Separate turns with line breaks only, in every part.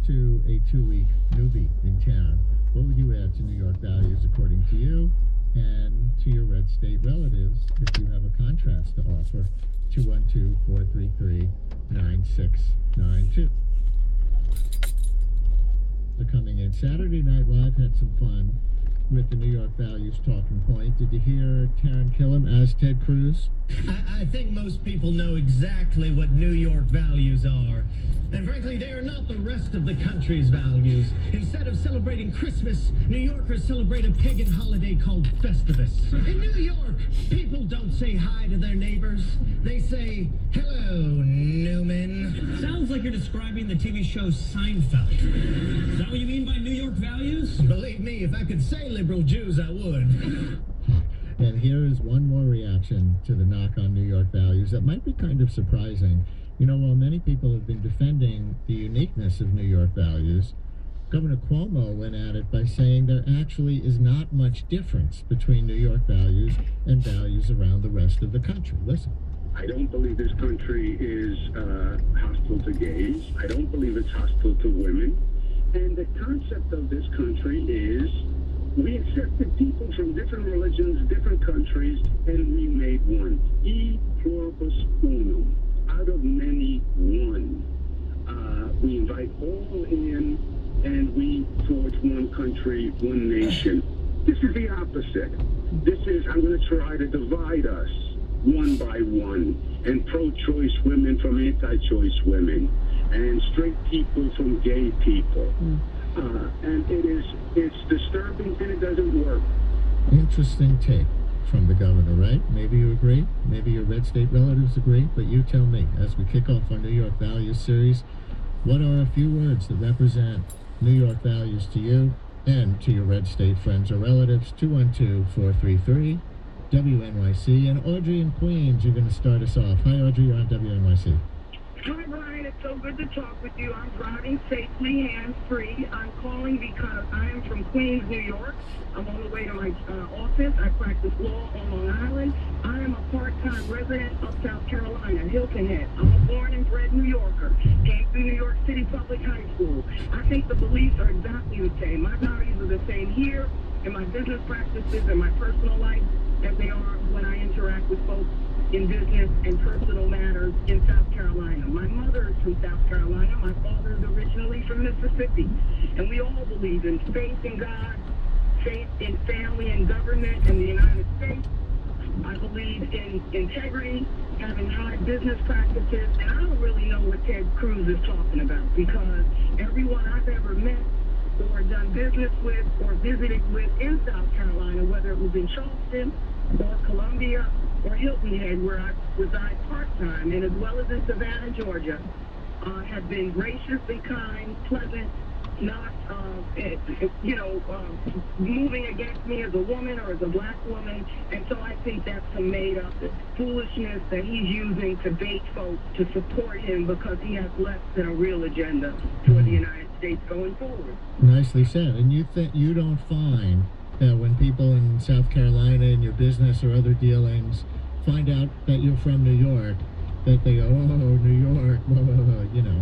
to a 2-week newbie in town, what would you add to New York values according to you and to your red state relatives if you have a contrast to offer? 212-433-9692. They're coming in. Saturday Night Live had some fun with the New York values talking point. Did you hear Taran Killam as Ted Cruz?
I think most people know exactly what New York values are. And frankly, they are not the rest of the country's values. Instead of celebrating Christmas, New Yorkers celebrate a pagan holiday called Festivus. In New York, people don't say hi to their neighbors. They say, "Hello, Newman." Sounds like you're describing the TV show Seinfeld. Is that what you mean by New York values? Believe me, if I could say liberal Jews, I would.
And here is one more reaction to the knock on New York values that might be kind of surprising. You know, while many people have been defending the uniqueness of New York values, Governor Cuomo went at it by saying there actually is not much difference between New York values and values around the rest of the country. Listen.
I don't believe this country is hostile to gays. I don't believe it's hostile to women. And the concept of this country is we accepted people from different religions, different countries, and we made one. E pluribus unum. Out of many, one. We invite all in, and we forge one country, one nation. This is the opposite. This is, I'm going to try to divide us one by one, and pro-choice women from anti-choice women, and straight people from gay people. And it's disturbing, and it doesn't work.
Interesting take from the governor, right? Maybe you agree, maybe your red state relatives agree, but you tell me, as we kick off our New York Values series, what are a few words that represent New York values to you and to your red state friends or relatives? 212-433-WNYC. And Audrey in Queens, you're going to start us off. Hi, Audrey, you're on WNYC.
Hi, Brian. It's so good to talk with you. I'm driving safely, hands-free. I'm calling because I am from Queens, New York. I'm on the way to my office. I practice law on Long Island. I am a part-time resident of South Carolina, Hilton Head. I'm a born and bred New Yorker. Came through New York City Public High School. I think the beliefs are exactly the same. My values are the same here in my business practices and my personal life as they are when I interact with folks in business and personal matters in South Carolina. My mother is from South Carolina. My father is originally from Mississippi. And we all believe in faith in God, faith in family and government in the United States. I believe in integrity, having high business practices, and I don't really know what Ted Cruz is talking about because everyone I've ever met or done business with or visited with in South Carolina, whether it was in Charleston or Columbia or Hilton Head, where I reside part-time, and as well as in Savannah, Georgia, have been gracious and kind, pleasant, not, moving against me as a woman or as a black woman. And so I think that's some made-up foolishness that he's using to bait folks to support him because he has less than a real agenda for the United States going forward.
Nicely said. And you don't find that when people in South Carolina in your business or other dealings find out that you're from New York, that they go, "Oh, New York," you know.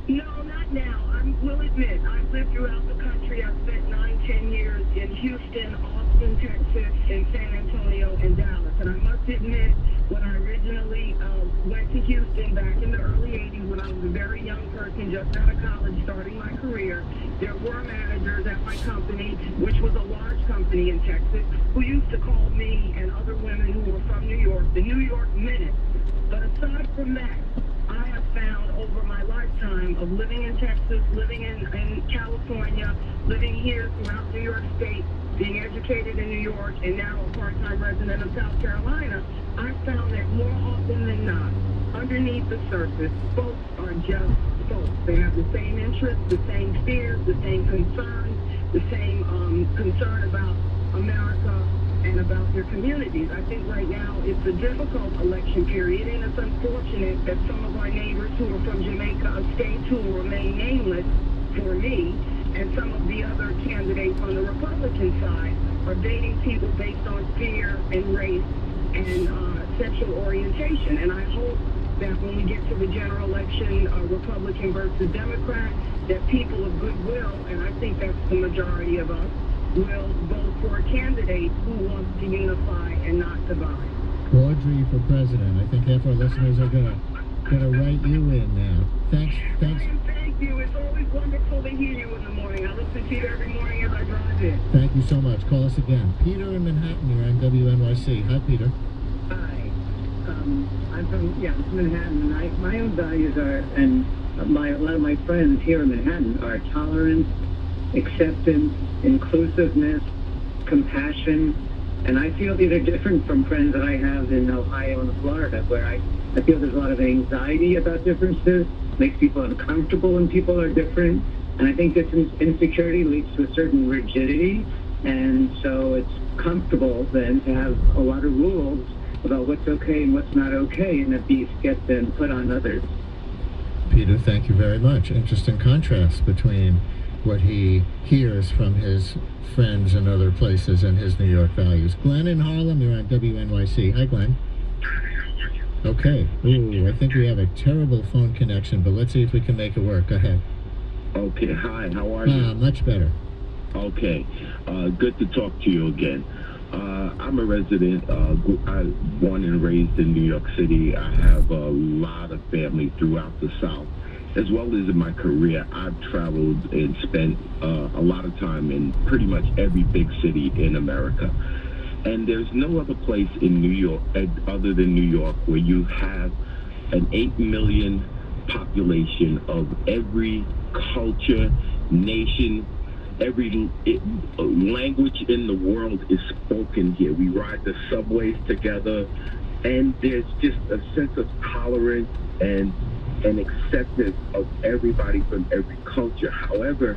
No, not now. I will admit, I've lived throughout the country. I've spent 9-10 years in Houston, Austin, Texas, and San Antonio, and Dallas. And I must admit, when I originally went to Houston back in the early 80s, when I was a very young person, just out of college, starting my career, there were managers at my company, which was a large company in Texas, who used to call me and other women who were from New York, the New York Minute. But aside from that, I have found over my lifetime of living in Texas, living in California, living here throughout New York State, being educated in New York, and now a part-time resident of South Carolina, I've found that more often than not, underneath the surface, folks are just folks. They have the same interests, the same fears, the same concerns, the same concern about America and about their communities. I think right now it's a difficult election period, and it's unfortunate that some of our neighbors who are from Jamaica, a state who will remain nameless for me, and some of the other candidates on the Republican side are baiting people based on fear and race and sexual orientation. And I hope that when we get to the general election, Republican versus Democrat, that people of goodwill, and I think that's the majority of us, will vote for a candidate who wants to unify and not divide.
Audrey for president. I think half our listeners are gonna write you in now. Thanks.
Brian, thank you. It's always wonderful to hear you in the morning. I listen to you every morning as I drive in.
Thank you so much. Call us again. Peter in Manhattan, you're on WNYC. Hi, Peter.
Hi. I'm from Manhattan, and my own values are, and a lot of my friends here in Manhattan are tolerance, acceptance, inclusiveness, compassion, and I feel these are different from friends that I have in Ohio and Florida, where I feel there's a lot of anxiety about differences, makes people uncomfortable when people are different, and I think this insecurity leads to a certain rigidity, and so it's comfortable then to have a lot of rules about what's okay and what's not okay, and that these get then put on others.
Peter, thank you very much. Interesting contrast between what he hears from his friends in other places and his New York values. Glenn in Harlem, you're on WNYC. Hi, Glenn. Okay. Ooh, I think we have a terrible phone connection, but let's see if we can make it work. Go ahead.
Okay, hi, how are you?
Much better.
Okay, good to talk to you again. I'm a resident, I'm born and raised in New York City. I have a lot of family throughout the South. As well as in my career, I've traveled and spent a lot of time in pretty much every big city in America. And there's no other place in New York, other than New York, where you have an 8 million population of every culture, nation, every language in the world is spoken here. We ride the subways together, and there's just a sense of tolerance and acceptance of everybody from every culture. However,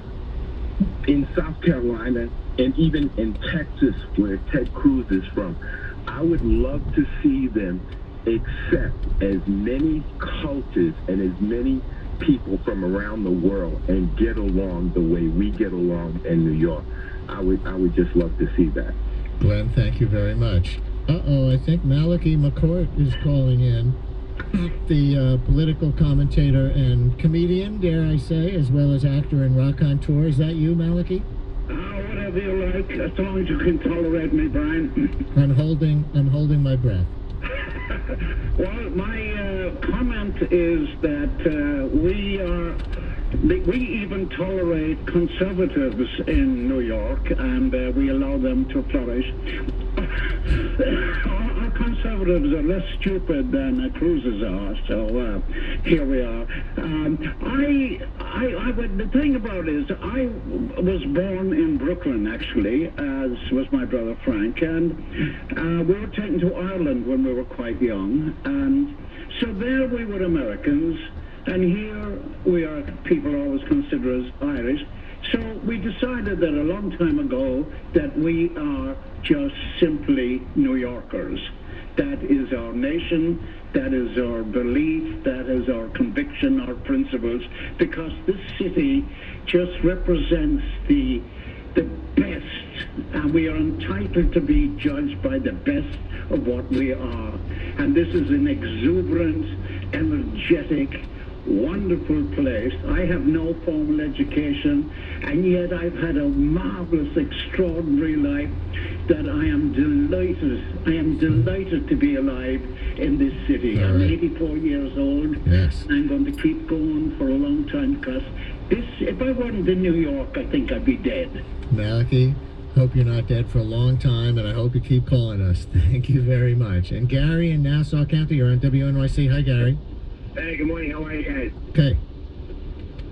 in South Carolina and even in Texas, where Ted Cruz is from, I would love to see them accept as many cultures and as many people from around the world and get along the way we get along in New York. I would just love to see that.
Glenn, thank you very much. I think Malachi McCourt is calling in, the political commentator and comedian, dare I say, as well as actor and raconteur. Is that you, Malachi?
Whatever you like, as long as you can tolerate me, Brian.
I'm holding my breath.
Well, my comment is that we even tolerate conservatives in New York, and we allow them to flourish. Our conservatives are less stupid than Cruz's are, so here we are. The thing about it is, I was born in Brooklyn, actually, as was my brother Frank, and we were taken to Ireland when we were quite young, and so there we were Americans, and here we are people always consider us Irish. So we decided that a long time ago that we are just simply New Yorkers. That is our nation, that is our belief, that is our conviction, our principles, because this city just represents the best, and we are entitled to be judged by the best of what we are. And this is an exuberant, energetic, wonderful place. I have no formal education, and yet I've had a marvelous, extraordinary life that I am delighted to be alive in this city. I'm 84 years old,
Yes.
and I'm going to keep going for a long time, because if I weren't in New York, I think I'd be dead.
Malachi, hope you're not dead for a long time, and I hope you keep calling us. Thank you very much. And Gary in Nassau County, you're on WNYC. Hi, Gary.
Hey, good morning. How are you guys?
Okay.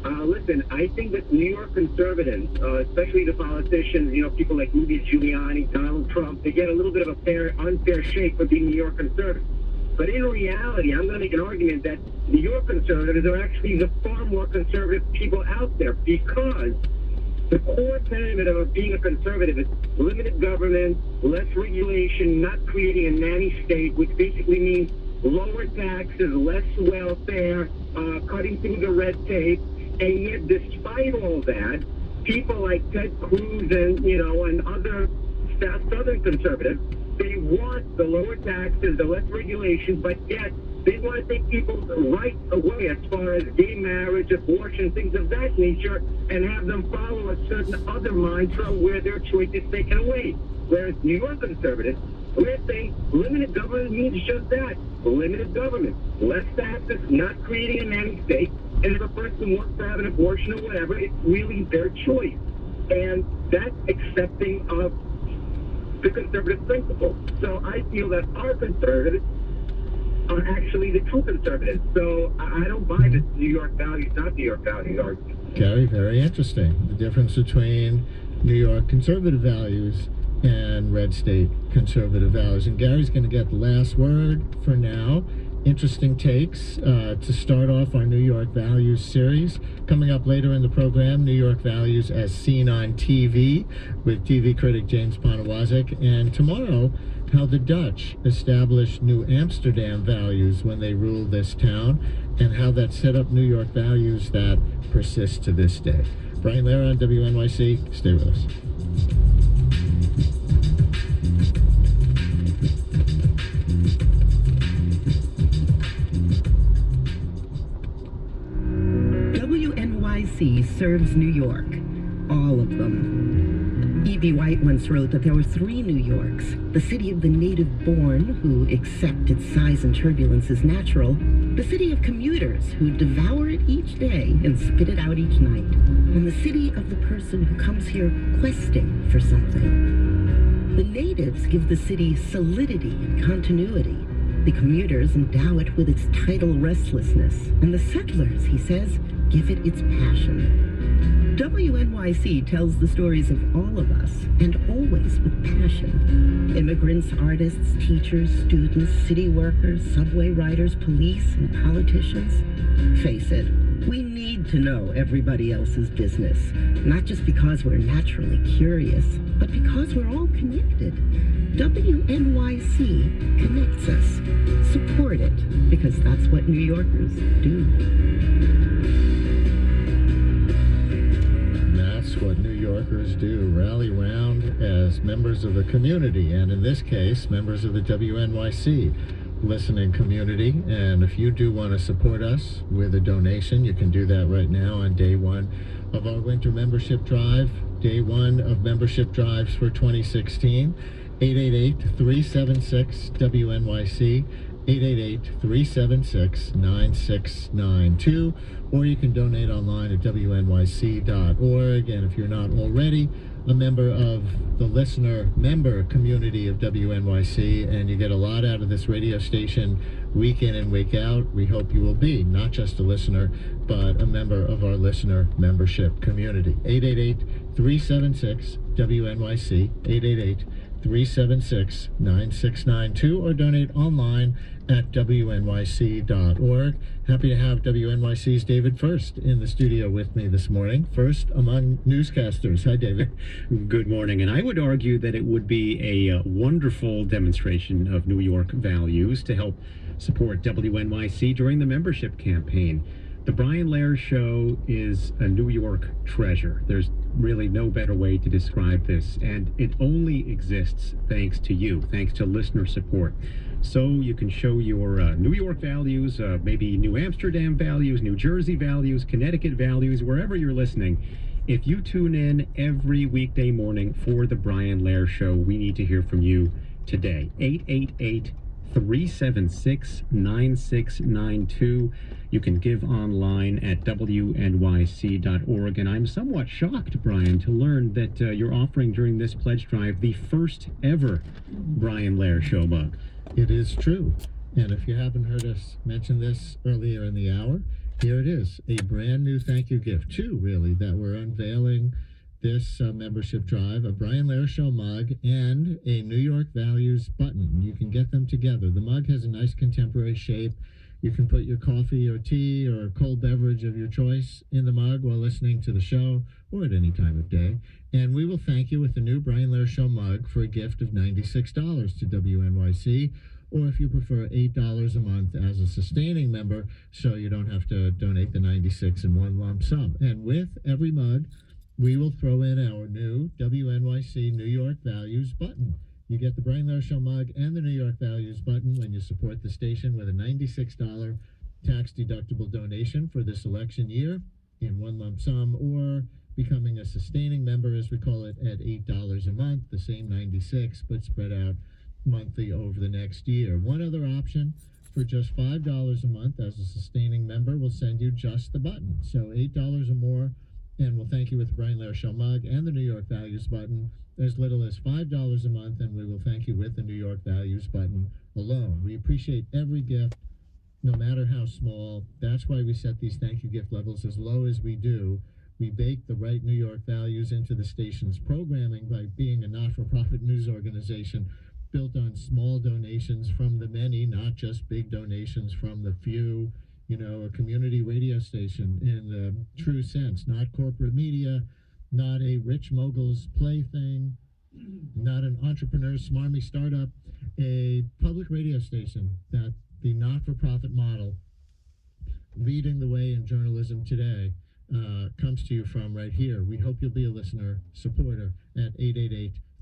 Listen, I think that New York conservatives, especially the politicians, people like Rudy Giuliani, Donald Trump, they get a little bit of a unfair shake for being New York conservatives. But in reality, I'm going to make an argument that New York conservatives are actually the far more conservative people out there, because the core tenet of being a conservative is limited government, less regulation, not creating a nanny state, which basically means lower taxes, less welfare, cutting through the red tape. And yet, despite all that, people like Ted Cruz and other Southern conservatives, they want the lower taxes, the less regulation, but yet They want to take people's rights away as far as gay marriage, abortion, things of that nature, and have them follow a certain other mantra where their choice is taken away. Whereas New York conservatives, we're saying limited government means just that, limited government. Less taxes, not creating a nanny state, and if a person wants to have an abortion or whatever, it's really their choice. And that's accepting of the conservative principle. So I feel that our conservatives are actually the true conservatives. So I don't buy this New York values, not New York values argument.
Gary, very interesting. The difference between New York conservative values and red state conservative values. And Gary's going to get the last word for now. Interesting takes to start off our New York Values series. Coming up later in the program, New York Values as seen on TV with TV critic James Poniewozik. And tomorrow, how the Dutch established New Amsterdam values when they ruled this town, and how that set up New York values that persist to this day. Brian Lehrer on WNYC. Stay with us.
WNYC serves New York, all of them. E.B. White once wrote that there were 3 New Yorks: the city of the native born, who accept its size and turbulence as natural; the city of commuters, who devour it each day and spit it out each night; and the city of the person who comes here questing for something. The natives give the city solidity and continuity. The commuters endow it with its tidal restlessness. And the settlers, he says, give it its passion. WNYC tells the stories of all of us, and always with passion. Immigrants, artists, teachers, students, city workers, subway riders, police, and politicians. Face it, we need to know everybody else's business, not just because we're naturally curious, but because we're all connected. WNYC connects us. Support it, because that's what New Yorkers do.
That's what New Yorkers do, rally round as members of the community, and in this case, members of the WNYC listening community. And if you do want to support us with a donation, you can do that right now on day one of our winter membership drive, day one of membership drives for 2016. 888-376-WNYC, 888-376-9692, or you can donate online at WNYC.org. And if you're not already a member of the listener member community of WNYC, and you get a lot out of this radio station week in and week out, we hope you will be not just a listener, but a member of our listener membership community. 888-376-WNYC, 888-376-9692, or donate online at WNYC.org. Happy to have WNYC's David First in the studio with me this morning. First among newscasters. Hi, David.
Good morning. And I would argue that it would be a wonderful demonstration of New York values to help support WNYC during the membership campaign. The Brian Lehrer Show is a New York treasure. There's really no better way to describe this, and it only exists thanks to you, thanks to listener support. So you can show your New York values, maybe New Amsterdam values, New Jersey values, Connecticut values, wherever you're listening. If you tune in every weekday morning for the Brian Lehrer Show, we need to hear from you today. 888-376-9692. You can give online at WNYC.org. And I'm somewhat shocked, Brian, to learn that you're offering during this pledge drive the first ever Brian Lehrer Show mug.
It is true. And if you haven't heard us mention this earlier in the hour, here it is, a brand new thank you gift, too, really, that we're unveiling this membership drive, a Brian Lehrer Show mug and a New York Values button. You can get them together. The mug has a nice contemporary shape. You can put your coffee or tea or cold beverage of your choice in the mug while listening to the show or at any time of day. And we will thank you with the new Brian Lehrer Show mug for a gift of $96 to WNYC, or if you prefer, $8 a month as a sustaining member, so you don't have to donate the $96 in one lump sum. And with every mug, we will throw in our new WNYC New York Values button. You get the Brian Layar Show mug and the New York Values button when you support the station with a $96 tax-deductible donation for this election year in one lump sum, or becoming a sustaining member, as we call it, at $8 a month, the same $96, but spread out monthly over the next year. One other option, for just $5 a month as a sustaining member, we'll send you just the button. So $8 or more, and we'll thank you with the Brian Layar Show mug and the New York Values button. As little as $5 a month, and we will thank you with the New York Values button alone. We appreciate every gift, no matter how small. That's why we set these thank you gift levels as low as we do. We bake the right New York values into the station's programming by being a not-for-profit news organization built on small donations from the many, not just big donations from the few. You know, a community radio station in the true sense, not corporate media, not a rich mogul's plaything, not an entrepreneur's smarmy startup, a public radio station that the not-for-profit model leading the way in journalism today comes to you from right here. We hope you'll be a listener, supporter at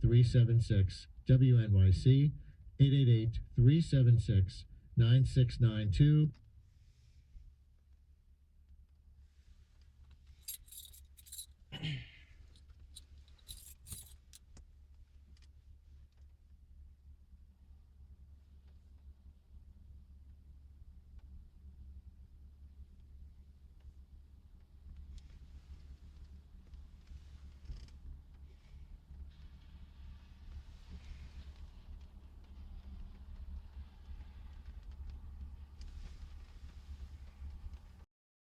888-376-WNYC, 888-376-9692.